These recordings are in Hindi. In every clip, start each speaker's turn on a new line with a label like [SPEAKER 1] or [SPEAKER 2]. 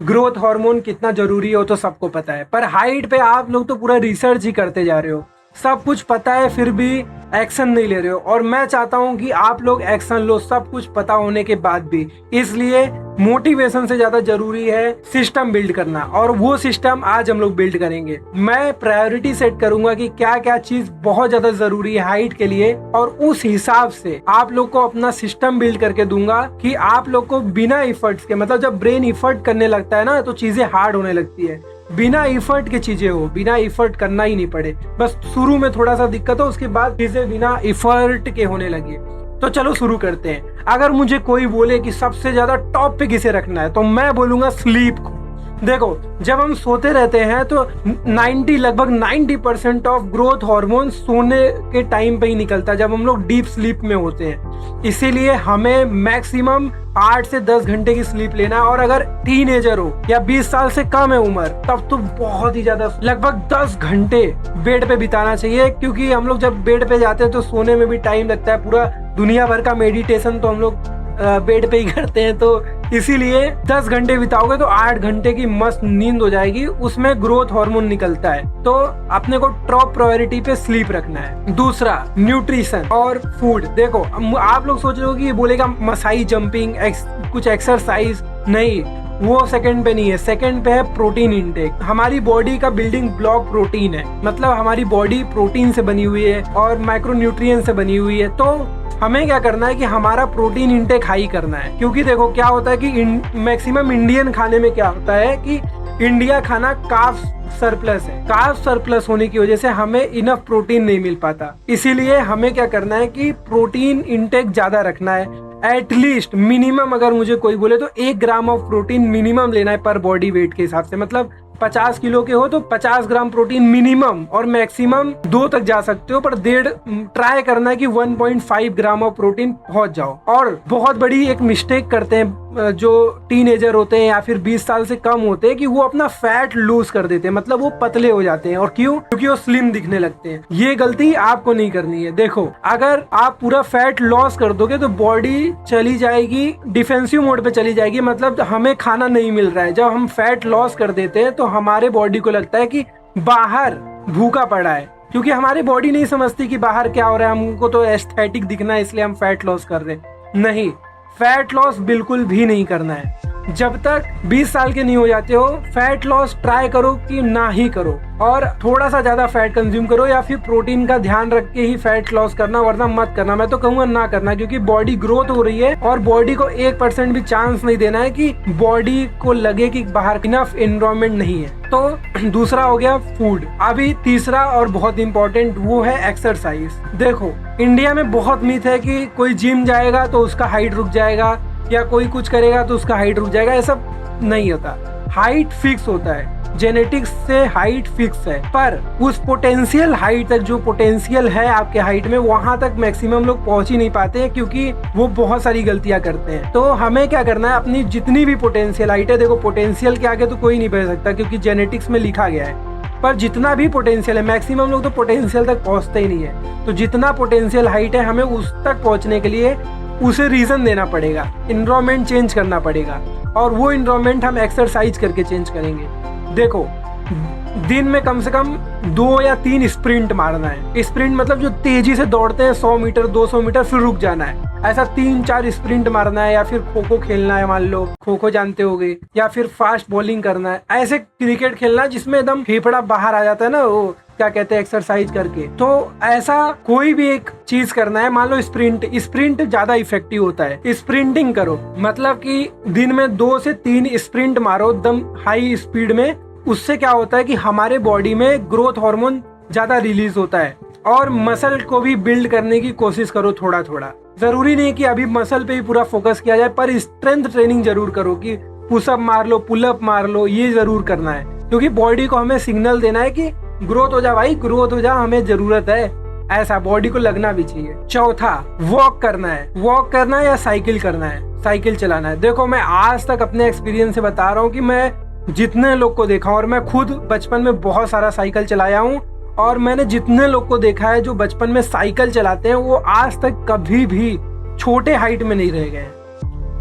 [SPEAKER 1] ग्रोथ हार्मोन कितना जरूरी है वो तो सबको पता है, पर हाइट पे आप लोग तो पूरा रिसर्च ही करते जा रहे हो, सब कुछ पता है फिर भी एक्शन नहीं ले रहे हो। और मैं चाहता हूं कि आप लोग एक्शन लो सब कुछ पता होने के बाद भी। इसलिए मोटिवेशन से ज्यादा जरूरी है सिस्टम बिल्ड करना, और वो सिस्टम आज हम लोग बिल्ड करेंगे। मैं प्रायोरिटी सेट करूंगा कि क्या क्या चीज बहुत ज्यादा जरूरी है हाइट के लिए, और उस हिसाब से आप लोग को अपना सिस्टम बिल्ड करके दूंगा कि आप लोग को बिना इफर्ट्स के, मतलब जब ब्रेन इफर्ट करने लगता है ना तो चीजें हार्ड होने लगती है। बिना इफर्ट के चीजें हो, बिना इफर्ट करना ही नहीं पड़े, बस शुरू में थोड़ा सा दिक्कत हो, उसके बाद चीजें बिना इफर्ट के होने लगी। तो चलो शुरू करते हैं। अगर मुझे कोई बोले कि सबसे ज्यादा टॉप पे किसे रखना है तो मैं बोलूंगा स्लीप को। देखो, जब हम सोते रहते हैं तो लगभग 90% ऑफ ग्रोथ हार्मोन सोने के टाइम पे ही निकलता है, जब हम लोग डीप स्लीप में होते हैं। इसीलिए हमें मैक्सिमम 8 से 10 घंटे की स्लीप लेना है। और अगर टीनेजर हो या 20 साल से कम है उम्र, तब तो बहुत ही ज्यादा, लगभग 10 घंटे बेड पे बिताना चाहिए, क्योंकि हम लोग जब बेड पे जाते हैं तो सोने में भी टाइम लगता है। पूरा दुनिया भर का मेडिटेशन तो हम लोग बेड पे ही करते हैं, तो इसीलिए 10 घंटे बिताओगे तो 8 घंटे की मस्त नींद हो जाएगी, उसमें ग्रोथ हार्मोन निकलता है। तो अपने को टॉप प्रायोरिटी पे स्लीप रखना है। दूसरा, न्यूट्रिशन और फूड। देखो, आप लोग सोच रहे हो कि ये बोलेगा मसाई जंपिंग, कुछ एक्सरसाइज, नहीं, वो सेकंड पे नहीं है। सेकंड पे है प्रोटीन इंटेक। हमारी बॉडी का बिल्डिंग ब्लॉक प्रोटीन है, मतलब हमारी बॉडी प्रोटीन से बनी हुई है और माइक्रोन्यूट्रिएंट से बनी हुई है। तो हमें क्या करना है कि हमारा प्रोटीन इंटेक हाई करना है, क्योंकि देखो क्या होता है कि मैक्सिमम इंडियन खाने में क्या होता है कि इंडिया खाना कार्ब सरप्लस है। कार्ब सरप्लस होने की वजह से हमें इनफ प्रोटीन नहीं मिल पाता। इसीलिए हमें क्या करना है कि प्रोटीन इंटेक ज्यादा रखना है। एटलीस्ट मिनिमम, अगर मुझे कोई बोले तो 1 ग्राम ऑफ प्रोटीन मिनिमम लेना है पर बॉडी वेट के हिसाब से। मतलब 50 किलो के हो तो 50 ग्राम प्रोटीन मिनिमम, और मैक्सिमम 2 तक जा सकते हो, पर 1.5 ट्राई करना है कि 1.5 ग्राम ऑफ प्रोटीन पहुंच जाओ। और बहुत बड़ी एक मिस्टेक करते हैं जो टीनेजर होते हैं या फिर 20 साल से कम होते हैं, कि वो अपना फैट लूज कर देते हैं, मतलब वो पतले हो जाते हैं। और क्यों? क्योंकि वो स्लिम दिखने लगते हैं। ये गलती आपको नहीं करनी है। देखो, अगर आप पूरा फैट लॉस कर दोगे तो बॉडी चली जाएगी डिफेंसिव मोड पे चली जाएगी, मतलब हमें खाना नहीं मिल रहा है। जब हम फैट लॉस कर देते हैं तो हमारे बॉडी को लगता है कि बाहर भूखा पड़ा है, क्योंकि हमारी बॉडी नहीं समझती कि बाहर क्या हो रहा है, हमको तो एस्थेटिक दिखना है इसलिए हम फैट लॉस कर रहे हैं। नहीं, फैट लॉस बिल्कुल भी नहीं करना है। जब तक 20 साल के नहीं हो जाते हो, फैट लॉस ट्राई करो कि ना ही करो, और थोड़ा सा ज्यादा फैट कंज्यूम करो, या फिर प्रोटीन का ध्यान रख के ही फैट लॉस करना, वरना मत करना। मैं तो कहूंगा ना करना, क्योंकि बॉडी ग्रोथ हो रही है और बॉडी को 1% भी चांस नहीं देना है कि बॉडी को लगे कि बाहर इनफ एनवायरनमेंट नहीं है। तो दूसरा हो गया फूड। अभी तीसरा और बहुत इंपॉर्टेंट वो है एक्सरसाइज। देखो, इंडिया में बहुत मिथ है कि कोई जिम जाएगा तो उसका हाइट रुक जाएगा, या कोई कुछ करेगा तो उसका हाइट रुक जाएगा। ऐसा नहीं होता। हाइट फिक्स होता है, जेनेटिक्स से हाइट फिक्स है, पर उस पोटेंशियल हाइट तक, जो पोटेंशियल है आपके हाइट में, वहां तक मैक्सिमम लोग पहुंच ही नहीं पाते हैं, क्योंकि वो बहुत सारी गलतियां करते हैं। तो हमें क्या करना है, अपनी जितनी भी पोटेंशियल हाइट है, देखो पोटेंशियल के आगे तो कोई नहीं बढ़ सकता क्योंकि जेनेटिक्स में लिखा गया है, पर जितना भी पोटेंशियल है, मैक्सिमम लोग तो पोटेंशियल तक पहुंचते ही नहीं है। तो जितना पोटेंशियल हाइट है, हमें उस तक पहुंचने के लिए उसे रीजन देना पड़ेगा, एनवायरनमेंट चेंज करना पड़ेगा, और वो एनवायरनमेंट हम एक्सरसाइज करके चेंज करेंगे। देखो, दिन में कम से कम 2 या 3 स्प्रिंट मारना है। स्प्रिंट मतलब जो तेजी से दौड़ते हैं, 100 मीटर 200 मीटर फिर रुक जाना है, ऐसा 3-4 स्प्रिंट मारना है। या फिर खो खो खेलना है, मान लो खो खो जानते होगे, या फिर फास्ट बॉलिंग करना है। ऐसे क्रिकेट खेलना है जिसमें एकदम फेफड़ा बाहर आ जाता है ना, वो क्या कहते हैं, एक्सरसाइज करके। तो ऐसा कोई भी एक चीज करना है। मान लो स्प्रिंट ज्यादा इफेक्टिव होता है। स्प्रिंटिंग करो, मतलब कि दिन में 2 से 3 स्प्रिंट मारो एकदम हाई स्पीड में। उससे क्या होता है कि हमारे बॉडी में ग्रोथ हार्मोन ज्यादा रिलीज होता है, और मसल को भी बिल्ड करने की कोशिश करो थोड़ा थोड़ा। जरूरी नहीं कि अभी मसल पे ही पूरा फोकस किया जाए, पर स्ट्रेंथ ट्रेनिंग जरूर करो कि पुशअप मार लो, पुलअप मार लो, ये जरूर करना है, क्योंकि बॉडी को हमें सिग्नल देना है कि ग्रोथ हो जा भाई, ग्रोथ हो जा, हमें जरूरत है। ऐसा बॉडी को लगना भी चाहिए। चौथा, वॉक करना है। वॉक करना है या साइकिल करना है, साइकिल चलाना है। देखो, मैं आज तक अपने एक्सपीरियंस से बता रहा हूँ कि मैं जितने लोग को देखा, और मैं खुद बचपन में बहुत सारा साइकिल चलाया हूँ, और मैंने जितने लोग को देखा है जो बचपन में साइकिल चलाते हैं, वो आज तक कभी भी छोटे हाइट में नहीं रह गए।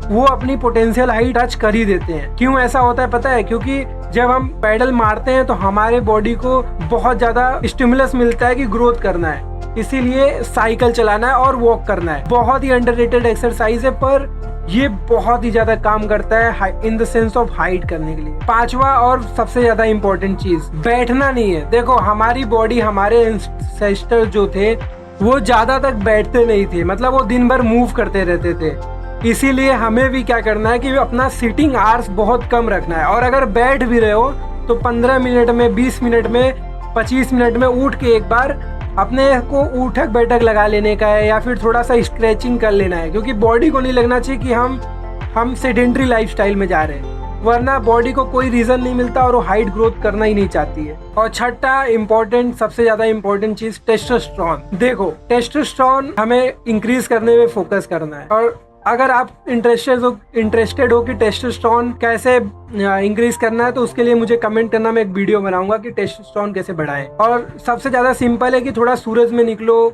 [SPEAKER 1] वो अपनी पोटेंशियल हाइट टच कर ही देते हैं। क्यों ऐसा होता है पता है? क्योंकि जब हम पेडल मारते हैं तो हमारे बॉडी को बहुत ज्यादा स्टिमुलस मिलता है कि ग्रोथ करना है, इसीलिए साइकिल चलाना है और वॉक करना है। बहुत ही अंडररेटेड एक्सरसाइज है, पर ये बहुत ही ज्यादा काम करता है in the sense of height करने के लिए। पांचवा और सबसे ज्यादा इम्पोर्टेंट चीज, बैठना नहीं है। देखो हमारी बॉडी, हमारे एंसेस्टर जो थे वो ज्यादा तक बैठते नहीं थे, मतलब वो दिन भर मूव करते रहते थे। इसीलिए हमें भी क्या करना है कि अपना सिटिंग आवर्स बहुत कम रखना है, और अगर बैठ भी रहे हो तो 15 मिनट में, 20 मिनट में, 25 मिनट में उठ के एक बार अपने को उठक बैठक लगा लेने का है, या फिर थोड़ा सा स्ट्रेचिंग कर लेना है। क्योंकि बॉडी को नहीं लगना चाहिए कि हम सेडेंट्री लाइफस्टाइल में जा रहे हैं, वरना बॉडी को कोई रीजन नहीं मिलता और वो हाइट ग्रोथ करना ही नहीं चाहती है। और छठा इम्पोर्टेंट, सबसे ज्यादा इम्पोर्टेंट चीज, टेस्टोस्टेरोन। देखो टेस्टोस्टेरोन हमें इंक्रीज करने में फोकस करना है, और अगर आप इंटरेस्टेड हो कि टेस्टोस्टेरोन कैसे इंक्रीज करना है तो उसके लिए मुझे कमेंट करना, मैं एक वीडियो बनाऊंगा कि टेस्टोस्टेरोन कैसे बढ़ाएं। और सबसे ज्यादा सिंपल है कि थोड़ा सूरज में निकलो,